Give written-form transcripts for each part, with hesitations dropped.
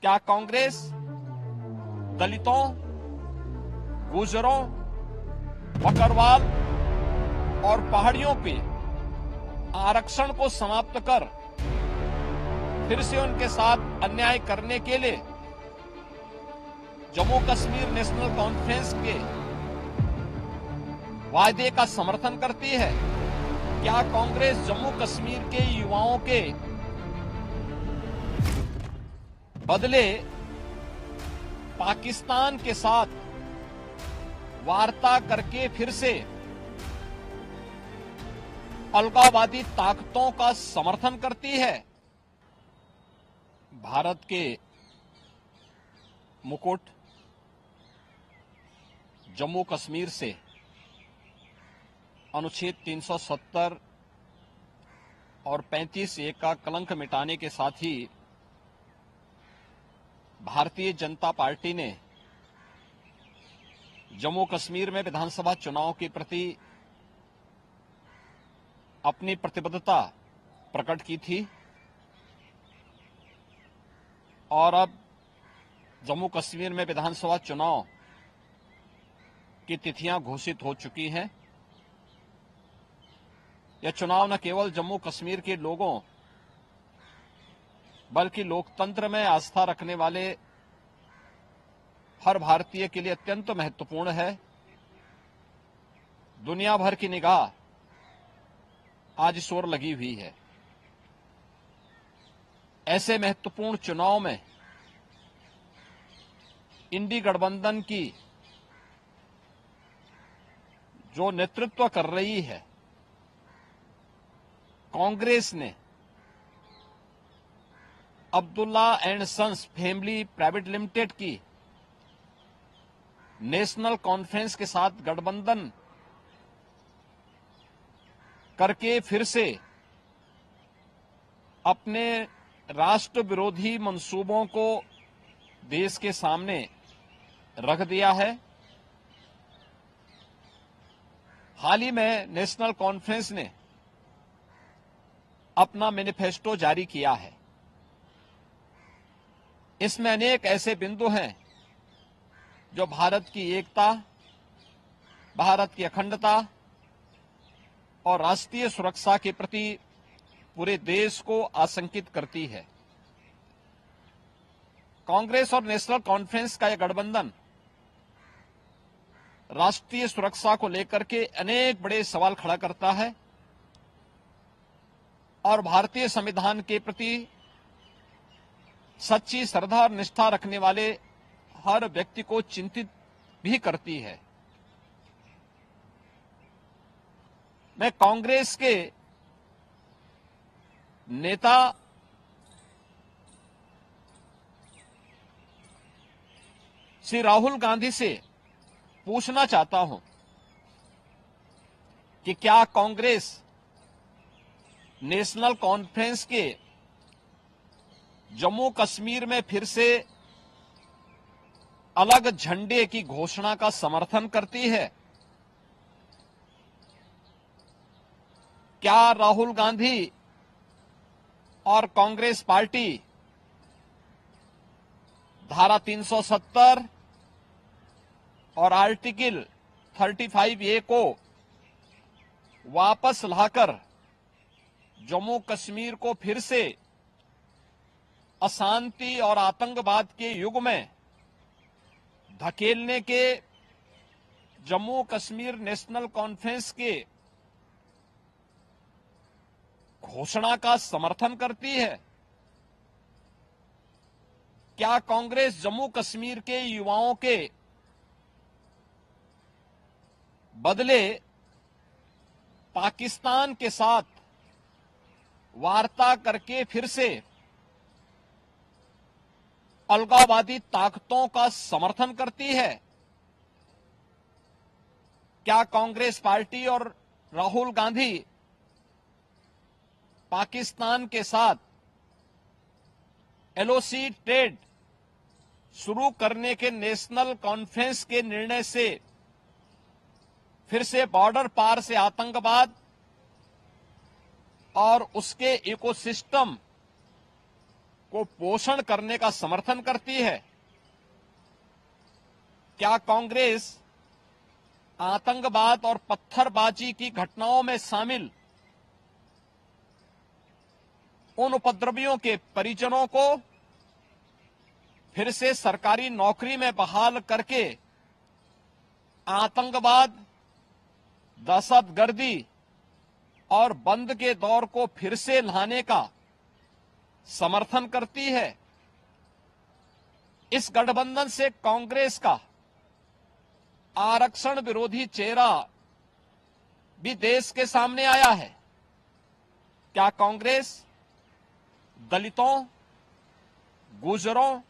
क्या कांग्रेस दलितों, गुर्जरों, बकरवाल और पहाड़ियों पे आरक्षण को समाप्त कर फिर से उनके साथ अन्याय करने के लिए जम्मू कश्मीर नेशनल कॉन्फ्रेंस के वायदे का समर्थन करती है? क्या कांग्रेस जम्मू कश्मीर के युवाओं के बदले पाकिस्तान के साथ वार्ता करके फिर से अलगाववादी ताकतों का समर्थन करती है? भारत के मुकुट जम्मू कश्मीर से अनुच्छेद 370 और 35(a) का कलंक मिटाने के साथ ही भारतीय जनता पार्टी ने जम्मू कश्मीर में विधानसभा चुनाव के प्रति अपनी प्रतिबद्धता प्रकट की थी और अब जम्मू कश्मीर में विधानसभा चुनाव की तिथियां घोषित हो चुकी हैं। यह चुनाव न केवल जम्मू कश्मीर के लोगों बल्कि लोकतंत्र में आस्था रखने वाले हर भारतीय के लिए अत्यंत महत्वपूर्ण है। दुनिया भर की निगाह आज इस ओर लगी हुई है। ऐसे महत्वपूर्ण चुनाव में इंडी गठबंधन की जो नेतृत्व कर रही है कांग्रेस ने Abdullah and sons family private limited की नेशनल कॉन्फ्रेंस के साथ गठबंधन करके फिर से अपने राष्ट्र विरोधी मंसूबों को देश के सामने रख दिया है। हाल ही में नेशनल कॉन्फ्रेंस ने अपना मैनिफेस्टो जारी किया है। इसमें अनेक ऐसे बिंदु हैं जो भारत की एकता, भारत की अखंडता और राष्ट्रीय सुरक्षा के प्रति पूरे देश को आशंकित करती है। कांग्रेस और नेशनल कॉन्फ्रेंस का यह गठबंधन राष्ट्रीय सुरक्षा को लेकर के अनेक बड़े सवाल खड़ा करता है और भारतीय संविधान के प्रति सच्ची श्रद्धा और निष्ठा रखने वाले हर व्यक्ति को चिंतित भी करती है। मैं कांग्रेस के नेता श्री राहुल गांधी से पूछना चाहता हूं कि क्या कांग्रेस नेशनल कॉन्फ्रेंस के जम्मू कश्मीर में फिर से अलग झंडे की घोषणा का समर्थन करती है? क्या राहुल गांधी और कांग्रेस पार्टी धारा 370 और आर्टिकल 35(a) को वापस लाकर जम्मू कश्मीर को फिर से अशांति और आतंकवाद के युग में धकेलने के जम्मू कश्मीर नेशनल कॉन्फ्रेंस के घोषणा का समर्थन करती है? क्या कांग्रेस जम्मू कश्मीर के युवाओं के बदले पाकिस्तान के साथ वार्ता करके फिर से अलगाववादी ताकतों का समर्थन करती है? क्या कांग्रेस पार्टी और राहुल गांधी पाकिस्तान के साथ एलओसी ट्रेड शुरू करने के नेशनल कॉन्फ्रेंस के निर्णय से फिर से बॉर्डर पार से आतंकवाद और उसके इकोसिस्टम को पोषण करने का समर्थन करती है? क्या कांग्रेस आतंकवाद और पत्थरबाजी की घटनाओं में शामिल उन उपद्रवियों के परिजनों को फिर से सरकारी नौकरी में बहाल करके आतंकवाद, दहशतगर्दी और बंद के दौर को फिर से लाने का समर्थन करती है? इस गठबंधन से कांग्रेस का आरक्षण विरोधी चेहरा भी देश के सामने आया है। क्या कांग्रेस दलितों, गुर्जरों,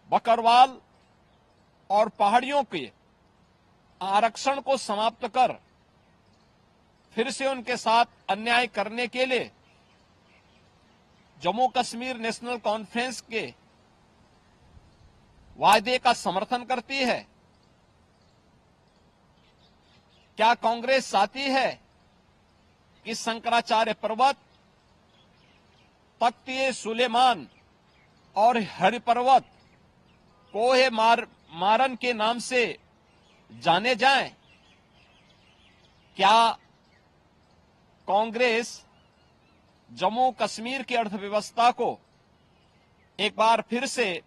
बकरवाल और पहाड़ियों के आरक्षण को समाप्त कर फिर से उनके साथ अन्याय करने के लिए जम्मू कश्मीर नेशनल कॉन्फ्रेंस के वायदे का समर्थन करती है? क्या कांग्रेस चाहती है कि शंकराचार्य पर्वत, तख्त सुलेमान और हरि पर्वत कोहे मारन के नाम से जाने जाएं? क्या कांग्रेस जम्मू कश्मीर की अर्थव्यवस्था को एक बार फिर से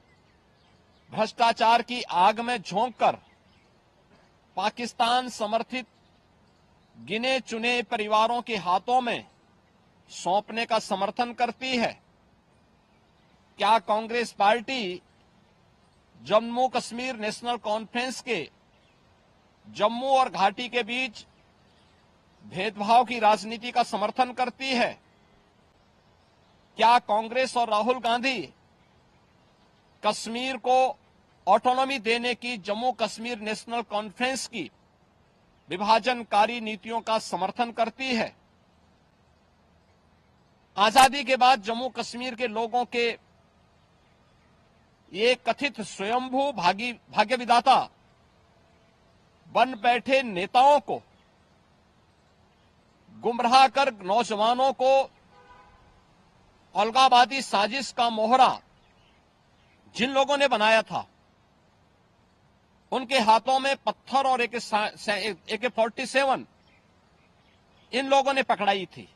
भ्रष्टाचार की आग में झोंककर पाकिस्तान समर्थित गिने चुने परिवारों के हाथों में सौंपने का समर्थन करती है? क्या कांग्रेस पार्टी जम्मू कश्मीर नेशनल कॉन्फ्रेंस के जम्मू और घाटी के बीच भेदभाव की राजनीति का समर्थन करती है? क्या कांग्रेस और राहुल गांधी कश्मीर को ऑटोनॉमी देने की जम्मू कश्मीर नेशनल कॉन्फ्रेंस की विभाजनकारी नीतियों का समर्थन करती है? आजादी के बाद जम्मू कश्मीर के लोगों के ये कथित स्वयंभू भाग्य विधाता बन बैठे नेताओं को गुमराह कर नौजवानों को अलगाववादी साजिश का मोहरा जिन लोगों ने बनाया था, उनके हाथों में पत्थर और AK-47 इन लोगों ने पकड़ाई थी।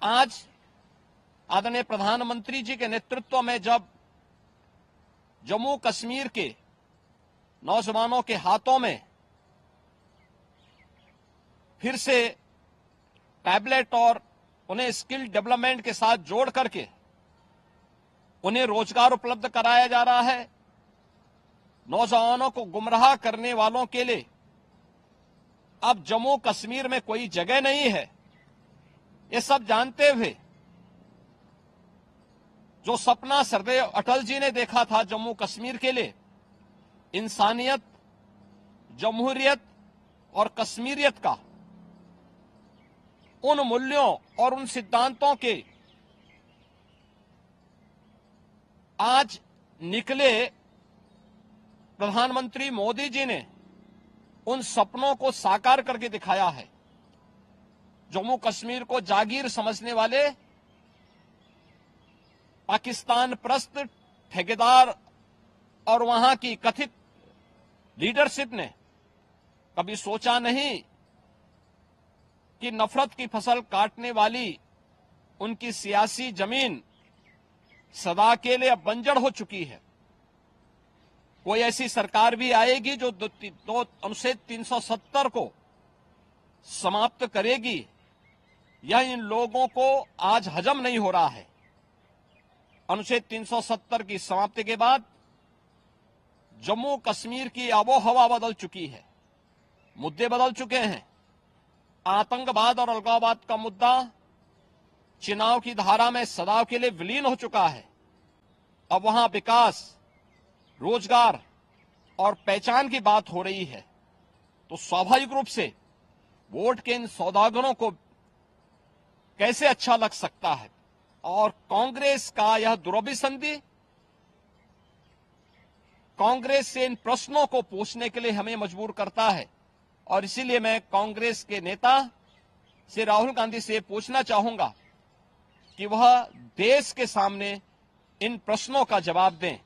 आज आदरणीय प्रधानमंत्री जी के नेतृत्व में जब जम्मू कश्मीर के नौजवानों के हाथों में फिर से टैबलेट और उन्हें स्किल डेवलपमेंट के साथ जोड़ करके उन्हें रोजगार उपलब्ध कराया जा रहा है, नौजवानों को गुमराह करने वालों के लिए अब जम्मू कश्मीर में कोई जगह नहीं है, ये सब जानते हुए जो सपना सरदेव अटल जी ने देखा था जम्मू कश्मीर के लिए, इंसानियत, जमहूरियत और कश्मीरियत का, उन मूल्यों और उन सिद्धांतों के आज निकले प्रधानमंत्री मोदी जी ने उन सपनों को साकार करके दिखाया है। जम्मू कश्मीर को जागीर समझने वाले पाकिस्तान परस्त ठेकेदार और वहां की कथित लीडरशिप ने कभी सोचा नहीं कि नफरत की फसल काटने वाली उनकी सियासी जमीन सदा के लिए अब बंजर हो चुकी है। कोई ऐसी सरकार भी आएगी जो अनुच्छेद 370 को समाप्त करेगी, यह इन लोगों को आज हजम नहीं हो रहा है। अनुच्छेद 370 की समाप्ति के बाद जम्मू कश्मीर की आबो हवा बदल चुकी है, मुद्दे बदल चुके हैं। आतंकवाद और अलगाववाद का मुद्दा चुनाव की धारा में सदा के लिए विलीन हो चुका है। अब वहां विकास, रोजगार और पहचान की बात हो रही है, तो स्वाभाविक रूप से वोट के इन सौदागरों को कैसे अच्छा लग सकता है। और कांग्रेस का यह दुरभिसंधि कांग्रेस से इन प्रश्नों को पूछने के लिए हमें मजबूर करता है। और इसीलिए मैं कांग्रेस के नेता से राहुल गांधी से पूछना चाहूंगा कि वह देश के सामने इन प्रश्नों का जवाब दें।